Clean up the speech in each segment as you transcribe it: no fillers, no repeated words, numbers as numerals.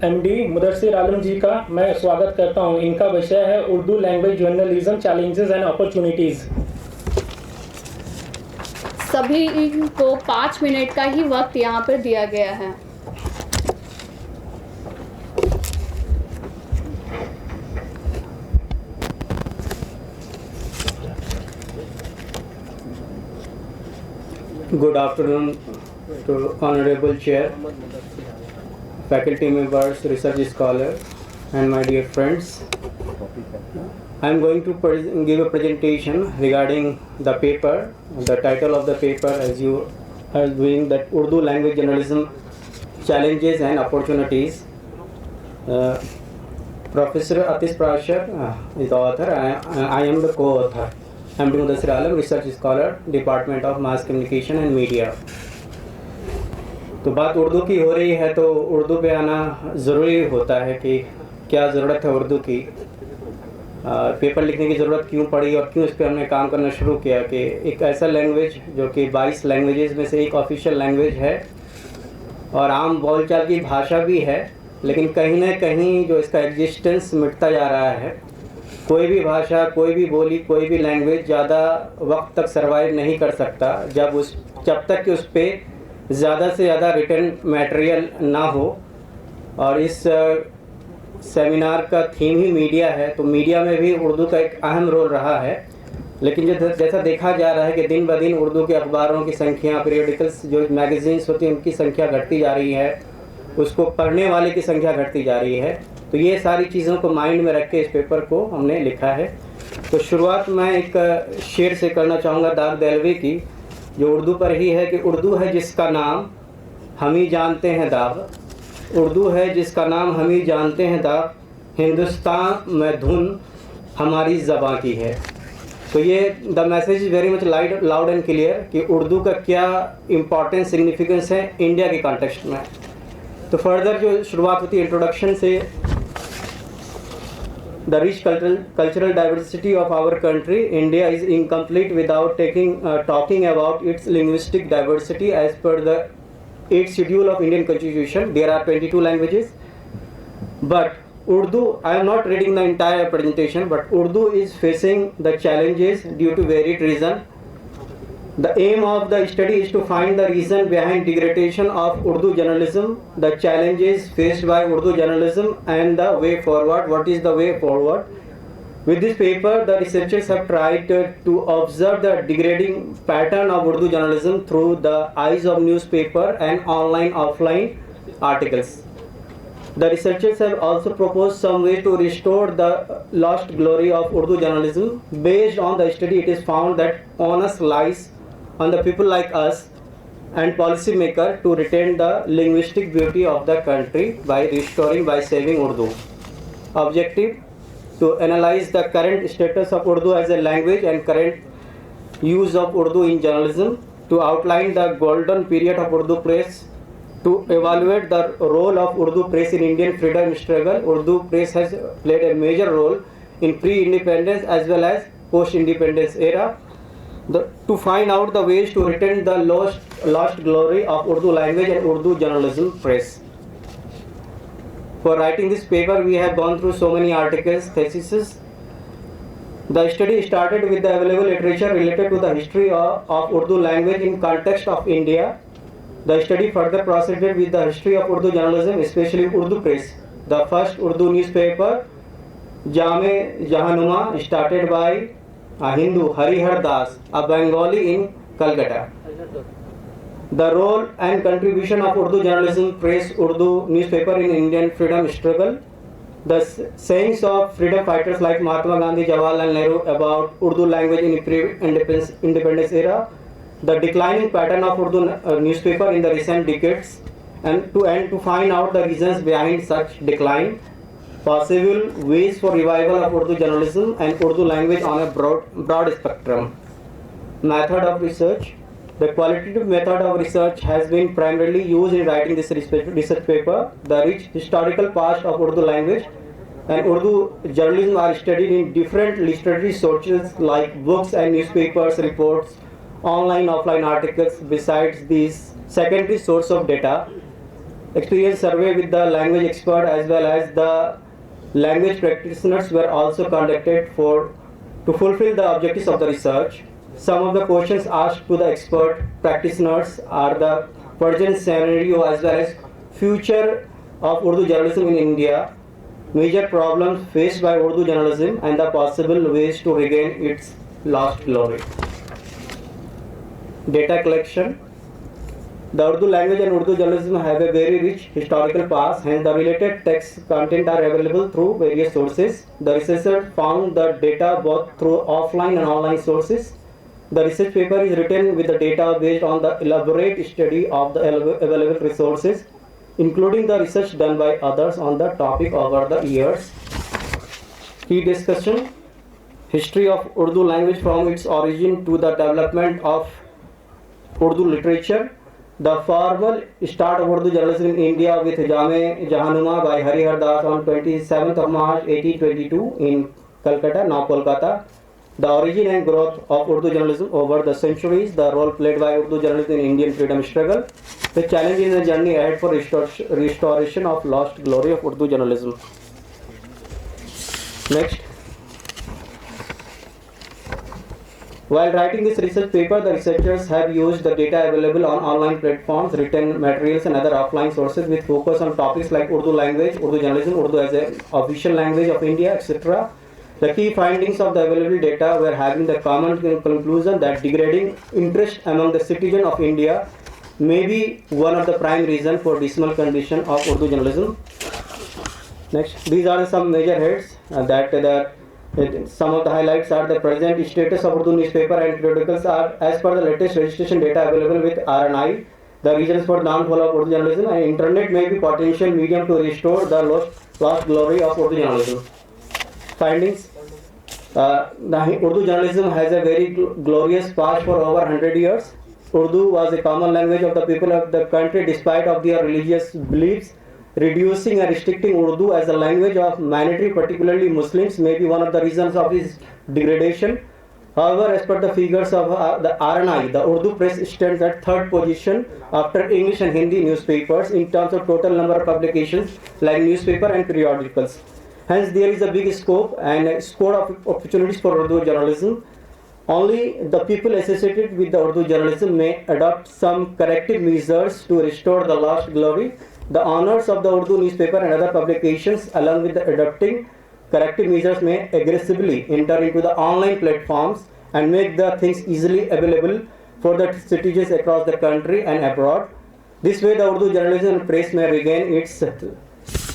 MD Mudassir आलम जी का मैं स्वागत करता हूं। इनका विषय है Urdu language journalism challenges and opportunities. सभी को 5 मिनट का ही वक्त यहाँ पर दिया गया है। Good afternoon to Honorable Chair, faculty members, research scholars, and my dear friends. I am going to give a presentation regarding the paper. The title of the paper, as you are doing, that Urdu language journalism challenges and opportunities. Professor Atis Prashar is the author. I am the co-author. MD Mudassir Alam, research scholar, department of mass communication and media. तो बात उर्दू की हो रही है तो उर्दू पे आना ज़रूरी होता है कि क्या ज़रूरत है उर्दू की, पेपर लिखने की ज़रूरत क्यों पड़ी और क्यों इस पर हमने काम करना शुरू किया कि एक ऐसा लैंग्वेज जो कि 22 लैंग्वेजेस में से एक ऑफिशियल लैंग्वेज है और आम बोलचाल की भाषा भी है, लेकिन कहीं ना कहीं जो इसका एग्जिस्टेंस मिटता जा रहा है। कोई भी भाषा, कोई भी बोली, कोई भी लैंग्वेज ज़्यादा वक्त तक सर्वाइव नहीं कर सकता जब तक कि उस पर ज़्यादा से ज़्यादा रिटर्न मटेरियल ना हो। और इस सेमिनार का थीम ही मीडिया है, तो मीडिया में भी उर्दू का एक अहम रोल रहा है। लेकिन जैसा देखा जा रहा है कि दिन ब दिन उर्दू के अखबारों की संख्या, पीरियडिकल्स जो मैगज़ीन्स होती हैं उनकी संख्या घटती जा रही है, उसको पढ़ने वाले की संख्या घटती जा रही है। तो ये सारी चीज़ों को माइंड में रख के इस पेपर को हमने लिखा है। तो शुरुआत मैं एक शेर से करना चाहूँगा दाग देलवी की, जो उर्दू पर ही है कि उर्दू है जिसका नाम हम ही जानते हैं दाग, उर्दू है जिसका नाम हम ही जानते हैं दाग, हिंदुस्तान में धुन हमारी ज़बां की है। तो ये the message is very much loud and clear कि उर्दू का क्या इम्पॉर्टेंस, सिग्निफिकेंस है इंडिया के कॉन्टेक्स्ट में। तो फर्दर जो शुरुआत होती है इंट्रोडक्शन से, The rich cultural diversity of our country, India, is incomplete without talking about its linguistic diversity as per the 8th schedule of Indian Constitution. There are 22 languages, but Urdu, I am not reading the entire presentation, but Urdu is facing the challenges due to varied reasons. The aim of the study is to find the reason behind degradation of Urdu journalism, the challenges faced by Urdu journalism, and the way forward. What is the way forward? With this paper, the researchers have tried to observe the degrading pattern of Urdu journalism through the eyes of newspaper and online offline articles. The researchers have also proposed some way to restore the lost glory of Urdu journalism. Based on the study, it is found that onus lies on the people like us and policymakers to retain the linguistic beauty of the country by saving Urdu. Objective: to analyze the current status of Urdu as a language and current use of Urdu in journalism, to outline the golden period of Urdu press, to evaluate the role of Urdu press in Indian freedom struggle. Urdu press has played a major role in pre-independence as well as post-independence era. To find out the ways to retain the lost glory of Urdu language and Urdu journalism press. For writing this paper, we have gone through so many articles, theses. The study started with the available literature related to the history of Urdu language in context of India. The study further proceeded with the history of Urdu journalism, especially Urdu press. The first Urdu newspaper, Jame Jahanuma, started by Hindu Harihar Das, a Bengali in Calcutta. The role and contribution of Urdu journalism press, Urdu newspaper in Indian freedom struggle. The sayings of freedom fighters like Mahatma Gandhi, Jawaharlal Nehru about Urdu language in pre-independence era. The declining pattern of Urdu newspaper in the recent decades, and to find out the reasons behind such decline. Possible ways for revival of Urdu journalism and Urdu language on a broad spectrum. Method of research. The qualitative method of research has been primarily used in writing this research paper. The rich historical past of Urdu language and Urdu journalism are studied in different literary sources like books and newspapers, reports, online, offline articles. Besides these secondary source of data, experience survey with the language expert as well as the language practitioners were also conducted to fulfill the objectives of the research. Some of the questions asked to the expert practitioners are the present scenario as well as future of Urdu journalism in India, major problems faced by Urdu journalism and the possible ways to regain its lost glory. Data collection. The Urdu language and Urdu journalism have a very rich historical past, hence the related text content are available through various sources. The researchers found the data both through offline and online sources. The research paper is written with the data based on the elaborate study of the available resources, including the research done by others on the topic over the years. Key discussion: history of Urdu language from its origin to the development of Urdu literature. The formal start of Urdu journalism in India with Jame Jahanuma by Harihar Das on 27th of March 1822 in Calcutta, now Kolkata. The origin and growth of Urdu journalism over the centuries, the role played by Urdu journalism in Indian freedom struggle, the challenges and journey ahead for restoration of lost glory of Urdu journalism. Next. While writing this research paper, the researchers have used the data available on online platforms, written materials and other offline sources with focus on topics like Urdu language, Urdu journalism, Urdu as an official language of India, etc. The key findings of the available data were having the common conclusion that degrading interest among the citizens of India may be one of the prime reasons for dismal condition of Urdu journalism. Next, these are some major heads some of the highlights are the present status of Urdu newspaper and periodicals are as per the latest registration data available with RNI. The reasons for downfall of Urdu journalism and internet may be potential medium to restore the lost glory of Urdu journalism. Findings: the Urdu journalism has a very glorious past for over 100 years. Urdu was a common language of the people of the country despite of their religious beliefs. Reducing and restricting Urdu as a language of minority, particularly Muslims, may be one of the reasons of its degradation. However, as per the figures of the RNI, the Urdu press stands at third position after English and Hindi newspapers in terms of total number of publications like newspaper and periodicals. Hence, there is a big scope of opportunities for Urdu journalism. Only the people associated with the Urdu journalism may adopt some corrective measures to restore the lost glory. The owners of the Urdu newspaper and other publications, along with the adopting corrective measures, may aggressively enter into the online platforms and make the things easily available for the citizens across the country and abroad. This way, the Urdu journalism and press may regain its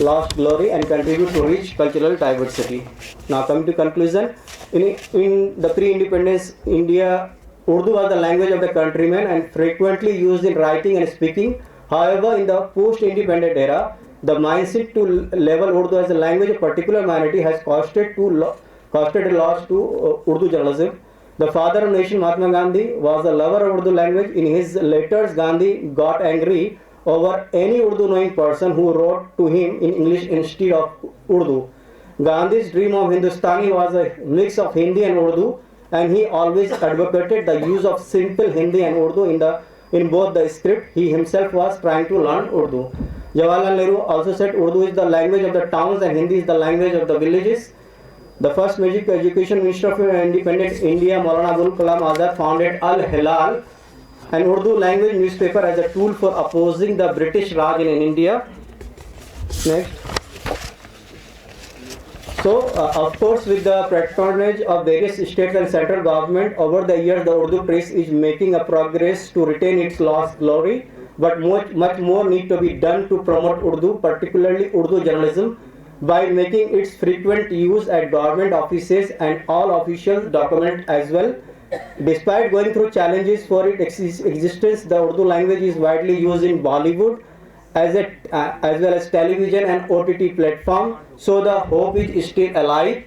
lost glory and contribute to rich cultural diversity. Now, coming to conclusion, in the pre-independence India, Urdu was the language of the countrymen and frequently used in writing and speaking. However, in the post-independent era, the mindset to level Urdu as a language of particular minority has costed a loss to Urdu journalism. The father of nation, Mahatma Gandhi, was a lover of Urdu language. In his letters, Gandhi got angry over any Urdu-knowing person who wrote to him in English instead of Urdu. Gandhi's dream of Hindustani was a mix of Hindi and Urdu, and he always advocated the use of simple Hindi and Urdu in both the script. He himself was trying to learn Urdu. Jawaharlal Nehru also said Urdu is the language of the towns and Hindi is the language of the villages. The first major education minister of independent India, Maulana Abul Kalam Azad, founded Al Hilal, an Urdu language newspaper, as a tool for opposing the British Raj in India. Next. So, of course, with the patronage of various states and central government, over the years the Urdu press is making a progress to retain its lost glory, but much more need to be done to promote Urdu, particularly Urdu journalism, by making its frequent use at government offices and all official documents as well. Despite going through challenges for its existence, the Urdu language is widely used in Bollywood as well as television and OTT platform, so the hope is still alive.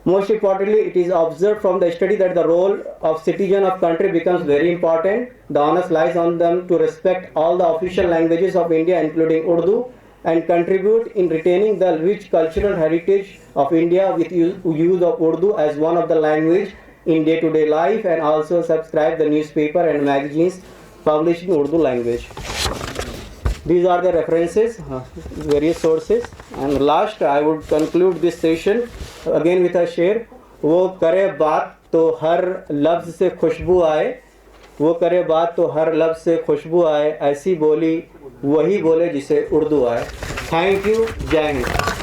Most importantly, it is observed from the study that the role of citizen of country becomes very important. The onus lies on them to respect all the official languages of India, including Urdu, and contribute in retaining the rich cultural heritage of India with use of Urdu as one of the language in day-to-day life, and also subscribe the newspaper and magazines published in Urdu language. These are the references, various sources. And last, I would conclude this session again with a शेर. वो करे बात तो हर लफ्ज़ से खुशबू आए, वो करे बात तो हर लफ्ज़ से खुशबू आए, ऐसी बोली वही बोले जिसे उर्दू आए. Thank you. जय हिंद.